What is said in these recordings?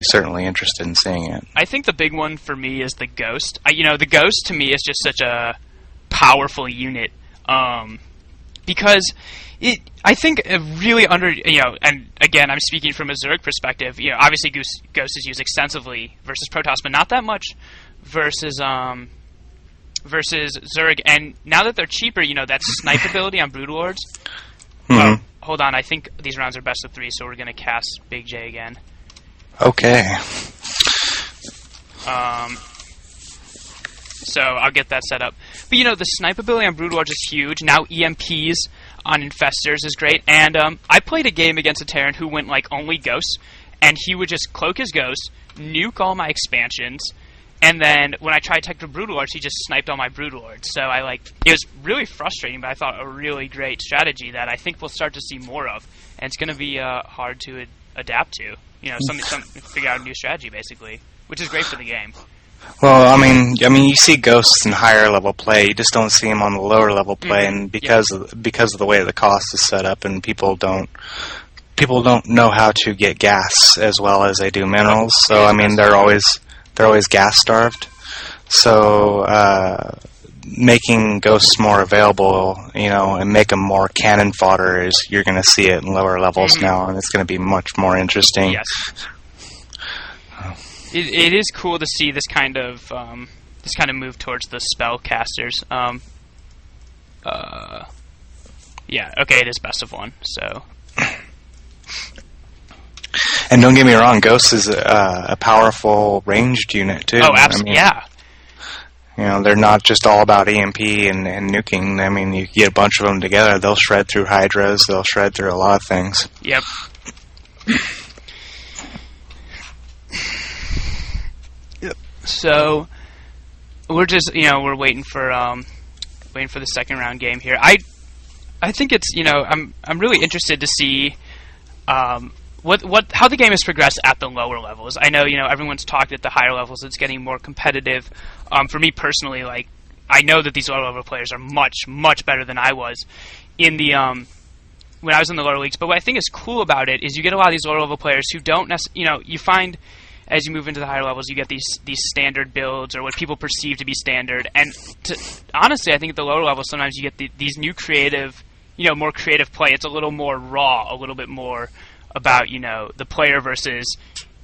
certainly interested in seeing it. I think the big one for me is the Ghost. The Ghost to me is just such a powerful unit, because I think it really and again, I'm speaking from a Zerg perspective. Obviously Ghost is used extensively versus Protoss, but not that much versus Zerg. And now that they're cheaper, that snipe ability on Brood Lords. Mm-hmm. Hold on, I think these rounds are best of 3, so we're gonna cast Big J again. Okay. So I'll get that set up. But the snipe ability on Brood Lords is huge. Now EMPs on Infestors is great. And I played a game against a Terran who went only Ghosts, and he would just cloak his Ghosts, nuke all my expansions, and then when I tried Tech to Brood Lords, he just sniped all my Brood Lords. So it was really frustrating, but I thought a really great strategy that I think we'll start to see more of. And it's going to be hard to adapt to. Figure out a new strategy, basically, which is great for the game. Well, I mean, you see Ghosts in higher level play. You just don't see them on the lower level play, and because of the way the cost is set up, and people don't know how to get gas as well as they do minerals. So I mean, they're always gas starved. So making Ghosts more available, and make them more cannon fodder you're going to see it in lower levels now, and it's going to be much more interesting. Yes. It is cool to see this kind of move towards the spellcasters. It is best of 1. So. And don't get me wrong, Ghost is a powerful ranged unit too. Oh, absolutely, yeah. They're not just all about EMP and nuking. I mean, you get a bunch of them together, they'll shred through Hydras, they'll shred through a lot of things. Yep. So we're just we're waiting for the second round game here. I think it's I'm really interested to see how the game has progressed at the lower levels. I know everyone's talked at the higher levels it's getting more competitive. For me personally, I know that these lower level players are much better than I was in the when I was in the lower leagues. But what I think is cool about it is you get a lot of these lower level players who don't you find as you move into the higher levels, you get these standard builds or what people perceive to be standard. And honestly, I think at the lower levels, sometimes you get these new creative, more creative play. It's a little more raw, a little bit more about, the player versus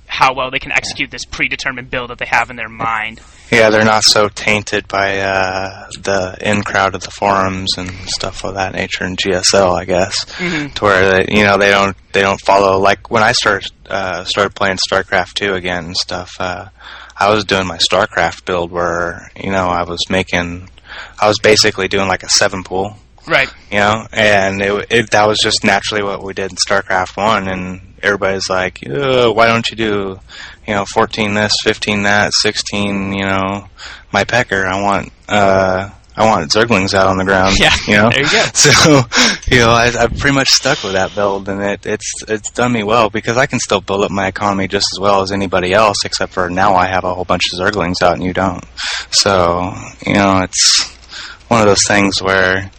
how well they can execute this predetermined build that they have in their mind. Yeah, they're not so tainted by the in-crowd of the forums and stuff of that nature in GSL, I guess, to where they don't follow. Like when I started playing StarCraft 2 again and stuff, I was doing my StarCraft build where I was basically doing like a 7 pool. Right. And that was just naturally what we did in StarCraft 1, and everybody's like, why don't you do, 14 this, 15 that, 16, my pecker, I want Zerglings out on the ground. Yeah, there you go. So, I've pretty much stuck with that build, and it's done me well, because I can still build up my economy just as well as anybody else, except for now I have a whole bunch of Zerglings out and you don't. So, it's one of those things where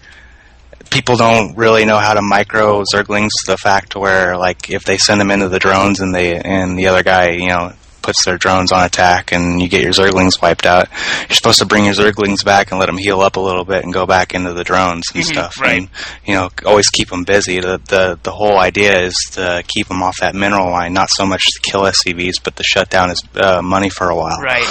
people don't really know how to micro Zerglings to the fact where, if they send them into the drones and the other guy, puts their drones on attack and you get your Zerglings wiped out, you're supposed to bring your Zerglings back and let them heal up a little bit and go back into the drones and stuff. Right. And, always keep them busy. The whole idea is to keep them off that mineral line, not so much to kill SCVs, but to shut down his money for a while. Right.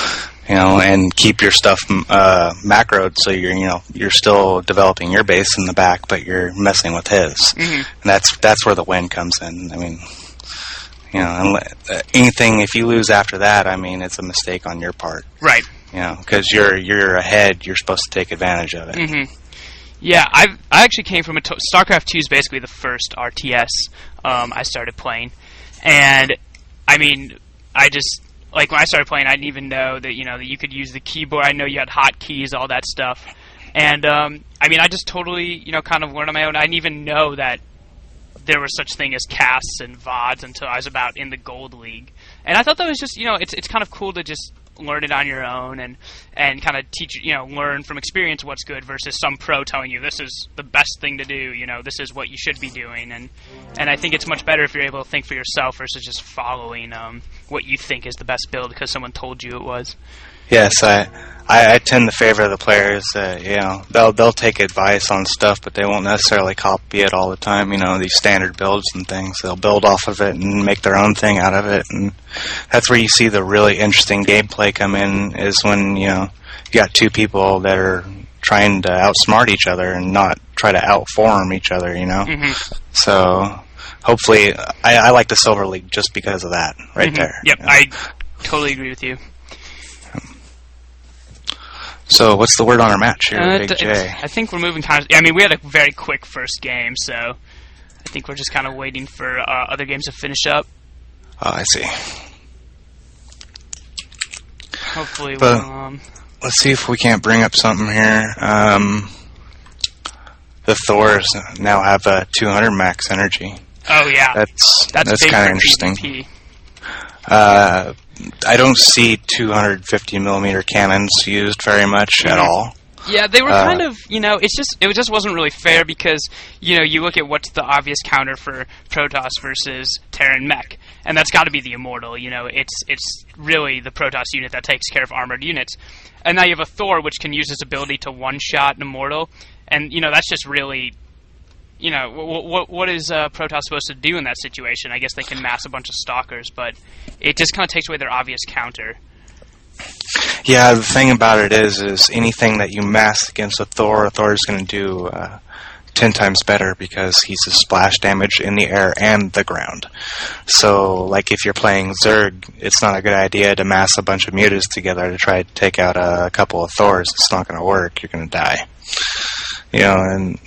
And keep your stuff macroed so you're still developing your base in the back, but you're messing with his. And that's where the win comes in. I mean, anything, if you lose after that, I mean, it's a mistake on your part. Right. Because you're ahead, you're supposed to take advantage of it. Yeah, I actually came from StarCraft 2 is basically the first RTS I started playing, and I mean, when I started playing, I didn't even know that that you could use the keyboard. I know you had hotkeys, all that stuff, and I just totally kind of learned on my own. I didn't even know that there was such thing as casts and VODs until I was about in the Gold League, and I thought that was just it's kind of cool to just learn it on your own and kind of teach learn from experience what's good versus some pro telling you this is the best thing to do. This is what you should be doing, and I think it's much better if you're able to think for yourself versus just following what you think is the best build because someone told you it was. Yes, I tend to favor the players that, they'll take advice on stuff, but they won't necessarily copy it all the time. These standard builds and things. They'll build off of it and make their own thing out of it, and that's where you see the really interesting gameplay come in. Is when you got two people that are trying to outsmart each other and not try to outform each other. Mm-hmm. So hopefully, I like the Silver League just because of that right there. Yep, I totally agree with you. So, what's the word on our match here, Big J? I think we're moving kind of... I mean, we had a very quick first game, so I think we're just kind of waiting for other games to finish up. Oh, I see. Hopefully let's see if we can't bring up something here. The Thors now have a 200 max energy. Oh, yeah. That's kind of interesting. I don't see 250 millimeter cannons used very much at all. Yeah, they were kind of, it just wasn't really fair because, you look at what's the obvious counter for Protoss versus Terran Mech, and that's got to be the Immortal. It's really the Protoss unit that takes care of armored units. And now you have a Thor, which can use its ability to one-shot an Immortal, and, that's just really... what is Protoss supposed to do in that situation? I guess they can mass a bunch of Stalkers, but it just kind of takes away their obvious counter. Yeah, the thing about it is anything that you mass against a Thor is going to do 10 times better because he's a splash damage in the air and the ground. So, like if you're playing Zerg, it's not a good idea to mass a bunch of mutas together to try to take out a couple of Thors. It's not going to work. You're going to die. And...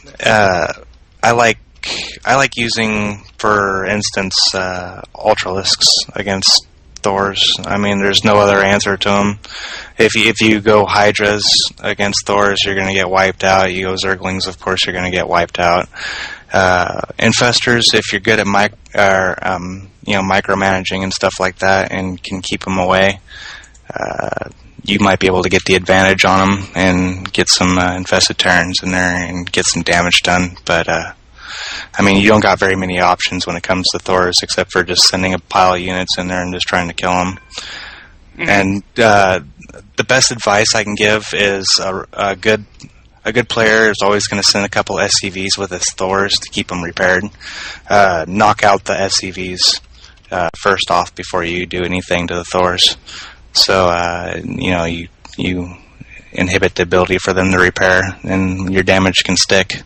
I like using, for instance, Ultralisks against Thors. I mean, there's no other answer to them. If you go Hydras against Thors, you're going to get wiped out. You go Zerglings, of course, you're going to get wiped out. Infestors, if you're good at micromanaging and stuff like that, and can keep them away, you might be able to get the advantage on them and get some infested Terrans in there and get some damage done. But, you don't got very many options when it comes to Thors except for just sending a pile of units in there and just trying to kill them. Mm-hmm. And the best advice I can give is a good player is always going to send a couple SCVs with his Thors to keep them repaired. Knock out the SCVs first off before you do anything to the Thors. So, you inhibit the ability for them to repair, and your damage can stick.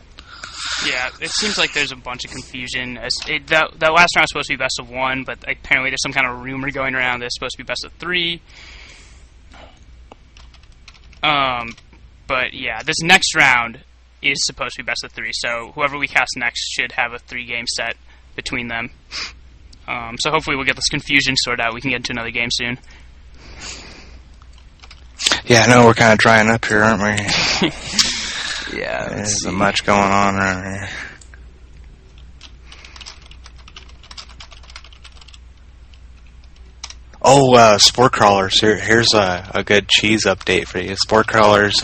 Yeah, it seems like there's a bunch of confusion. That last round was supposed to be best of 1, but apparently there's some kind of rumor going around that it's supposed to be best of 3. But yeah, this next round is supposed to be best of 3, so whoever we cast next should have a 3-game set between them. So hopefully we'll get this confusion sorted out. We can get into another game soon. Yeah, I know we're kind of drying up here, aren't we? Yeah, there's much going on around here. Oh, Spore Crawlers. Here's a good cheese update for you. Spore Crawlers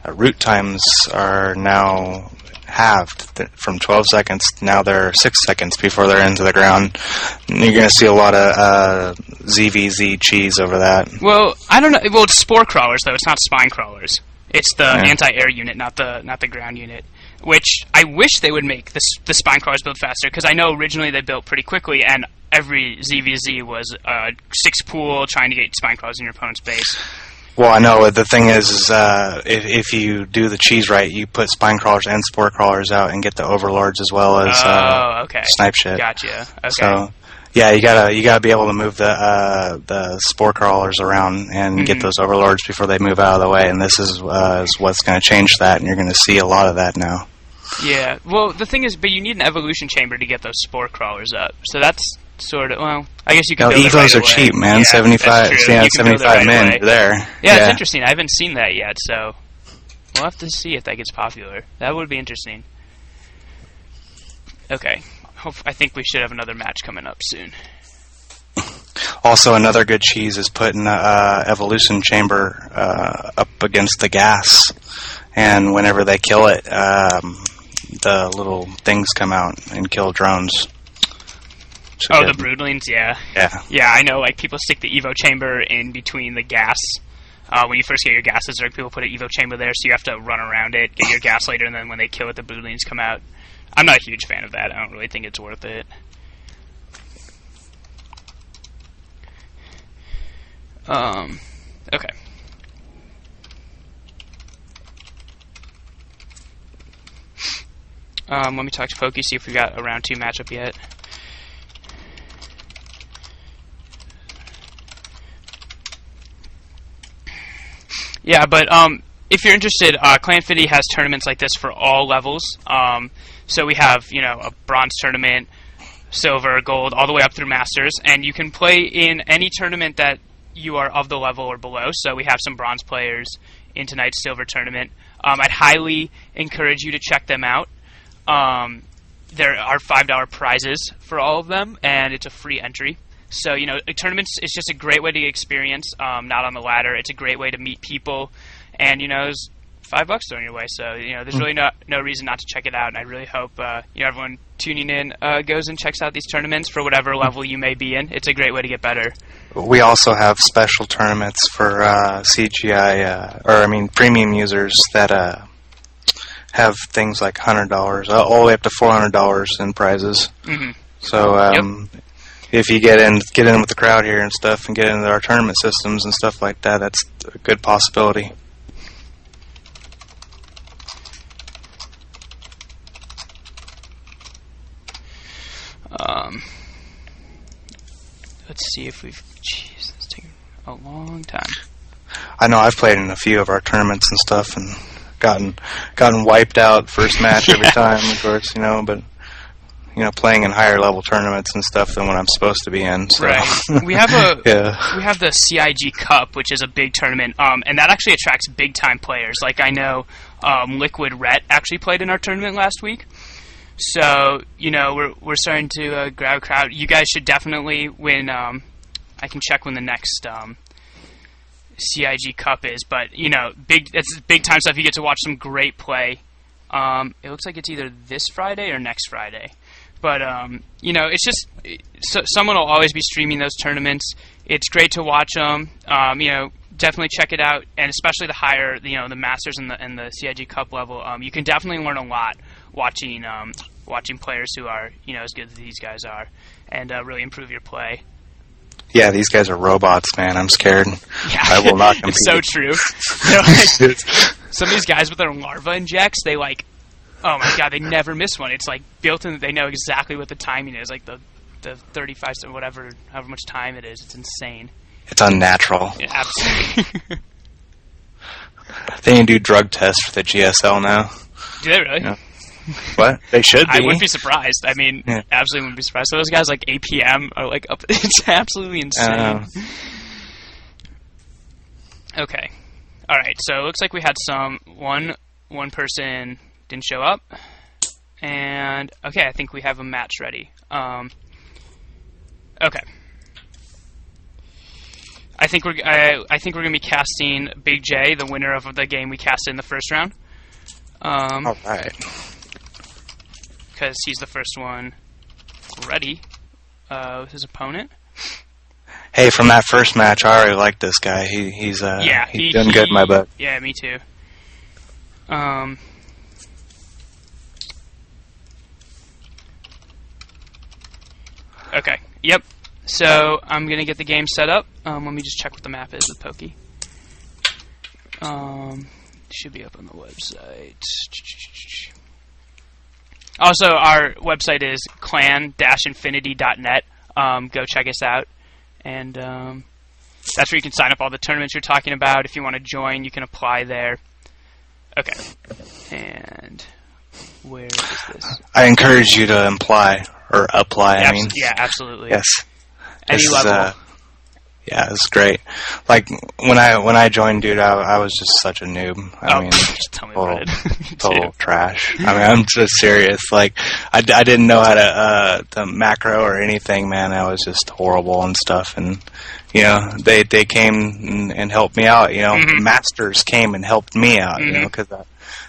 root times are now halved from 12 seconds. Now they're 6 seconds before they're into the ground. And you're going to see a lot of ZVZ cheese over that. Well, I don't know. Well, it's Spore Crawlers, though. It's not Spine Crawlers. It's the anti-air unit, not the ground unit. Which I wish they would make the Spine Crawlers build faster, because I know originally they built pretty quickly, and every ZVZ was 6 pool trying to get Spine Crawlers in your opponent's base. Well, I know. The thing is if you do the cheese right, you put Spine Crawlers and Spore Crawlers out and get the Overlords as well as snipe shit. Gotcha. Okay. So, yeah, you gotta be able to move the Spore Crawlers around and get those Overlords before they move out of the way. And this is what's going to change that, and you're going to see a lot of that now. Yeah. Well, the thing is, but you need an evolution chamber to get those Spore Crawlers up. So that's sort of, well, I guess you can build it right Evos are cheap, man. Yeah, 75 men there. Yeah, it's interesting. I haven't seen that yet, so we'll have to see if that gets popular. That would be interesting. Okay. I think we should have another match coming up soon. Also, another good cheese is putting evolution chamber up against the gas, and whenever they kill it, the little things come out and kill drones. So Oh, good. the broodlings, yeah. Yeah. Yeah, I know, like, people stick the Evo chamber in between the gas. When you first get your gas Zerg, people put an Evo chamber there, so you have to run around it, get your gas later, and then when they kill it, the broodlings come out. I'm not a huge fan of that. I don't really think it's worth it. Okay. Let me talk to Pokey, see if we got a round 2 matchup yet. Yeah, but if you're interested, Clanfitty has tournaments like this for all levels. So we have, a bronze tournament, silver, gold, all the way up through masters, and you can play in any tournament that you are of the level or below. So we have some bronze players in tonight's silver tournament. I'd highly encourage you to check them out. There are $5 prizes for all of them, and it's a free entry. So, tournaments is just a great way to get experience, not on the ladder. It's a great way to meet people, and, there's $5 thrown your way. So, there's really no reason not to check it out, and I really hope, everyone tuning in goes and checks out these tournaments for whatever level you may be in. It's a great way to get better. We also have special tournaments for CGI, premium users that have things like $100, all the way up to $400 in prizes. Mm-hmm. So, if you get in with the crowd here and stuff, and get into our tournament systems and stuff like that, that's a good possibility. Let's see if we've... Jeez, it's taking a long time. I know I've played in a few of our tournaments and stuff, and gotten wiped out first match every time, of course, but playing in higher level tournaments and stuff than what I'm supposed to be in. So. Right. We have we yeah. have the CIG Cup, which is a big tournament, and that actually attracts big time players. Like I know Liquid Ret actually played in our tournament last week. So, we're starting to grab a crowd. You guys should definitely win. I can check when the next CIG Cup is, but it's big time stuff. You get to watch some great play. It looks like it's either this Friday or next Friday, but it's just someone will always be streaming those tournaments. It's great to watch them. Definitely check it out, and especially the higher, the Masters and the CIG Cup level. You can definitely learn a lot watching players who are as good as these guys are, and really improve your play. Yeah, these guys are robots, man. I'm scared. Yeah, I will not compete. It's so true. Some of these guys with their larva injects, they oh my god, they never miss one. It's like built in. They know exactly what the timing is, like the 35 or whatever, however much time it is. It's insane. It's unnatural. Yeah, absolutely. They can do drug tests for the GSL now. Do they really? Yeah. What? They should be. I wouldn't be surprised. I mean, yeah. Absolutely wouldn't be surprised. So those guys like APM are like up. It's absolutely insane. Okay. All right. So it looks like we had one person didn't show up, and okay, I think we have a match ready. Okay. I think we're gonna be casting Big J, the winner of the game we casted in the first round. All right. Because he's the first one ready with his opponent. Hey, from that first match, I already like this guy. He's done good in my book. Yeah, me too. Okay. Yep. So I'm gonna get the game set up. Let me just check what the map is with Pokey. Should be up on the website. Also, our website is clan-infinity.net. Go check us out. And that's where you can sign up all the tournaments you're talking about. If you want to join, you can apply there. Okay. And where is this? I encourage you to apply. Yeah, absolutely. Yes. Any level. Yeah, it's great. Like when I joined, dude, I was just such a noob. I mean, just tell me about it. total trash. I mean, I'm just serious. Like I didn't know how to macro or anything, man. I was just horrible and stuff. And they came and helped me out. Masters came and helped me out. Mm-hmm. Because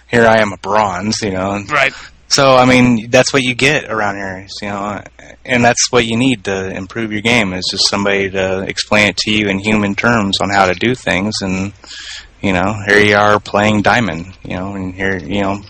here I am a bronze. Right. So, I mean, that's what you get around here, you know, and that's what you need to improve your game is just somebody to explain it to you in human terms on how to do things. And, you know, here you are playing Diamond, you know, and here, you know,